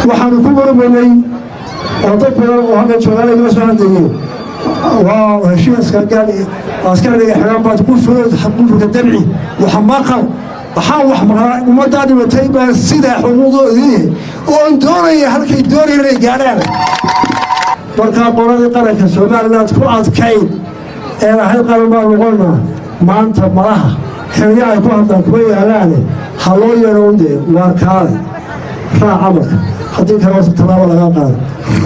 waxaanu ku waramaynay oo dad badan oo halkan joogaan ay noo soo hadlayeen waa heshiiska gaali askariga xiraan baad ku furka dabci waxa maqal waxaa wax maqlaa ummadda dhimatay baa sida xuquuqdoodii oo doonaya halkay doonayeen inay gaaraan markaa qoladii qaranka Soomaaliland ku adkayd ee ahay qaran baa noqonaa maanta malaha xiriir ay ku hadlaan kuwa yaalaan haloo yaroonde waa kaale raac amarka haddii kale wasa talaabo laga qaado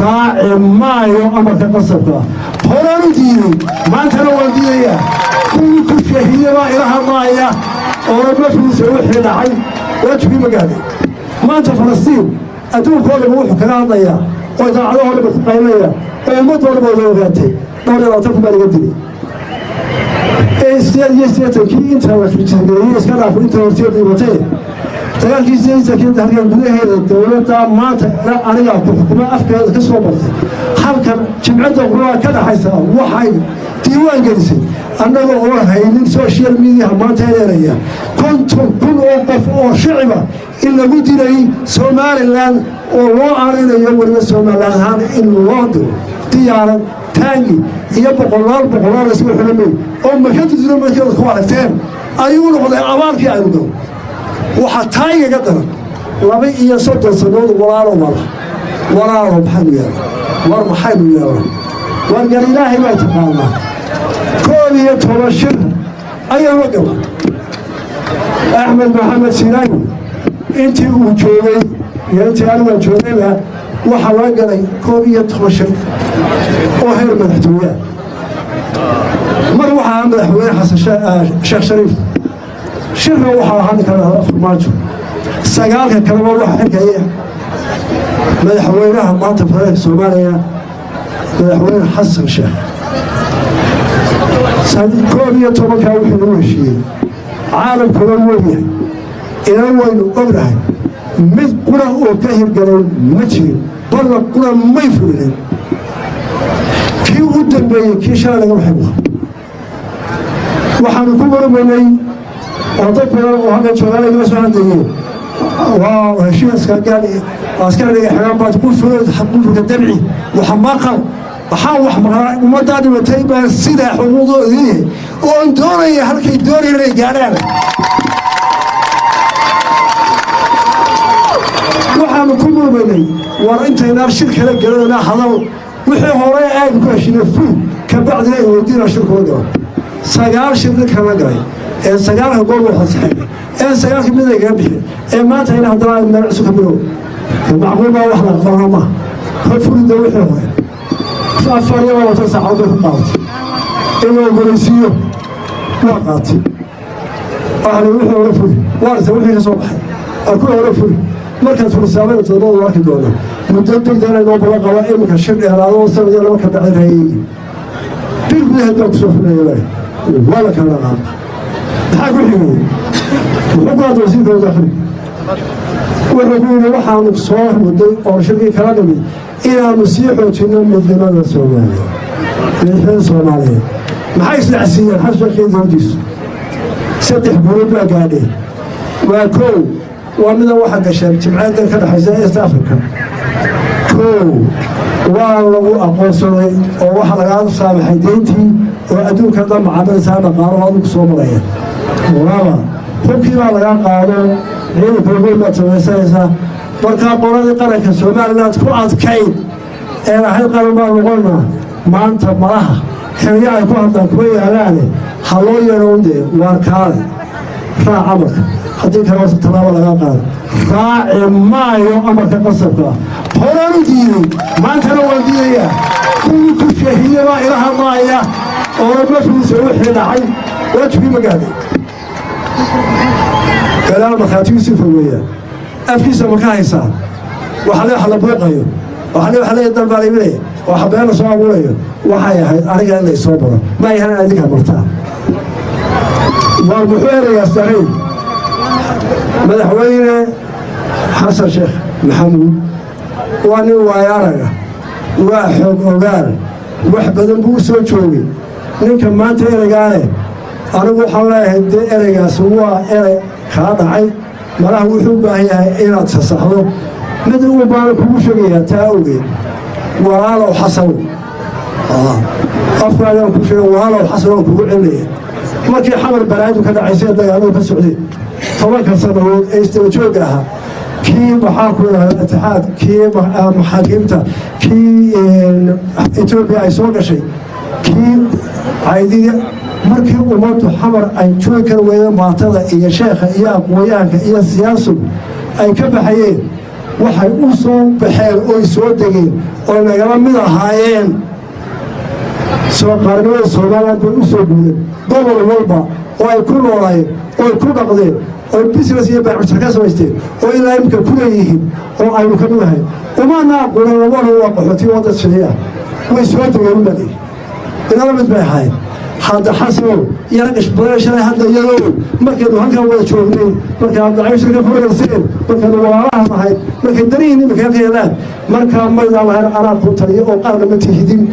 raaci maayo amarka qasabka horaan u diiday maantana waan diidayaa kuwii ku shahiiday baa ila hadlaaya oo naftiisa wixii dhacay wajigii magaalay maanta Falastiin adduunkooda wuxuu kaga hadlayaa oo idaacadahooda ku qaylaya oo ummadooda wada ogaatay dhowr ku baa laga dilay kii inta la fiirsaday iska dhaafay inta horteed dhibatay dagaalkiisa kii halkan gudaheeda dawladda maanta aniga ku xukuma afkeeda ka soo bartay halkan jimcada qura ka dhaxaysa waxay diiwaan gelisay annaga oo haynin social media maanta heeraya konton kun oo qof oo shacaba in lagu dilay Somaliland oo loo aarinayo wariga Somaliland in loo diro diyaarad taangi iyo boqolaal isku xidhamay oo markii dowladda ku aragteen ayuu noqday abaalkii ay u dhow waxa taayiga daran laba iyo 30 sanadood walaalo maxamed war maxamed war gar ilaahay ma taqaana كل يتوشر أي وقت أحمد محمد سيراني أنت وجوي أنت أنا وجوي له وحواجري كل يتوشر وهر مدحوية مروح عند حوية حسن شيخ شريف شر روح عندك هذا فرماجو سجالك كلام روح حكاية مدحوينها ما تفرق سوماليا مدحوين حسن شيخ كل يوم كانوا يحلون شيء عالم كله وجه إلى وين قبله مثل قرى وكهر قالوا مشي برا قرى ما يفرقون كي قدام بيه كي شارع محبوب وحنكبر مني أعطينا وهذا شغال يوسف عندي وهالشيء قال عسكري حرام بتقول حقول في الدمعي وحماقة وحاول ومدى dhimatay baa sida xuquuqdoodii oo doonaya halkay doonayeen inay gaaraan waxaan ku murmaynay war intayna shir kala galana hadal wixii hore ay ku heshiinay fuu ka bacdina ay wadiina shirkooda sagaal shir kala galay ee sagaal gool waxa saxay ee sagaal mid ay gaar bixin ee maanta ina hadana meel cusub ka bilow macquul baa wax la qarama hafurida wixii hore أفضل يوم وتسعة عودة القاط إنه بوليسيو وقاتي أهل وحي ورفضي وارث وحي صباح أكون ورفضي مركز في السابق وتضاد واحد دولة مدتك دانا نوم بلا قوائم كالشرق على وصل دانا وكذا عرهي بالبيه الدوك سوفنا يلاي ولا كان العام حق وحيوه وحقات وزيد وداخل والرجل وحا نقصوه مدي أو شرقي كلامي إلى مسيح وتنم مظلمان الصومالية الحين الصومالية ما حيصل عسير حسب كين زوجيس سطح بروبا قاعدين وكو ومن واحد الشاب جمعات كذا حزاء إست أفريقيا كو والله أقول صلي وواحد قاعد صامح دينتي وأدوك هذا معامل سابق قارو صومالية وراما فكي ما لقى قالوا غير بروبا تمسيسا markaa qoladii qaranka Soomaaliland ku adkayd ee ahay qaran baa noqonaa maanta malaha xiriir ay ku hadlaan kuwa yaalaan haloo yaroonde waa kaale raac amarka haddii kale wasa talaabo laga qaado raaci maayo amarka qasabka horaan u diiday maantana waan diidayaa kuwii ku shahiiday baa ila hadlaaya oo naftiisa wixii dhacay wajigii magaalay kalaam markhaatigiisii fogeeyaa أفكيس مكايسا وحلي حلا بوقيو وحلي الدربالي بلي وحبينا سوا بوقيو وحيا أرجع اللي صوبه ما يهنا هذيك مرتاح والبحير يستعين مدحوينا حسن شيخ محمود وأنا ويانا واحد وقال واحد بوسو شوي نكمل ما تيرجعه أنا بحلا هدي أرجع سوا خاطعي مره وحو باهي inaad sasaxdo مدعو بارك وشوية تاوي وهذا حصل أفضل يوم كل شيء وهذا حصل وكل ما كي حمل بلاد وكذا عيسى ديالو في السعودية طبعا كان سنوات استوجبها كي محاكم الاتحاد كي محاكمته كي إثيوبيا يسوق شيء كي عايدين markii ummaddu xamar ay joog kar weeyeen maatada iyo sheekha iyo aqooyaanka iyo siyaasaddu ay ka baxayeen waxay u soo baxeen oo soo degeen oo nagala mid ahaayeen soo qaranimada Soomaaliyeed u soo guureen gobol walba oo ay ku noolaayeen oo ku dhaqdeen oo business iyo baaxad ka samaysteen oo ilaa imka ku leeyihiin oo ay ka madahay uma naaqoon waa qaxooti wada shaqeeya way soo degeen badi inala mid bay ahaayeen هذا حصل يرقش بلاش هذا يلون ما كانوا هكذا ولا شوفني ما كانوا عايشين كفر السين ما كانوا وراها ما هي ما كان دريني ما كان كذا ما كان ما يدعو أنا كنت أو قارن من تهدين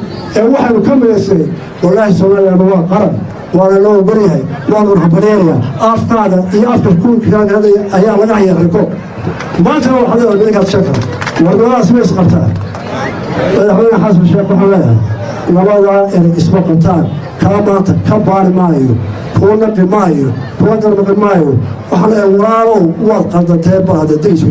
واحد وكمل السين والله سبحانه الله قرن وأنا لو بريها وأنا روح بريها أفكار أفكار كل كان هذا أيام أنا هي الركوب ما تروح هذا اللي قال شكر والله اسمه سقطها أنا حاسب الشيخ محمد لماذا اسمه قطان كامات كبار مايو كونا بمايو كونا بمايو وحنا وراو وقت هذا تبع هذا ديسو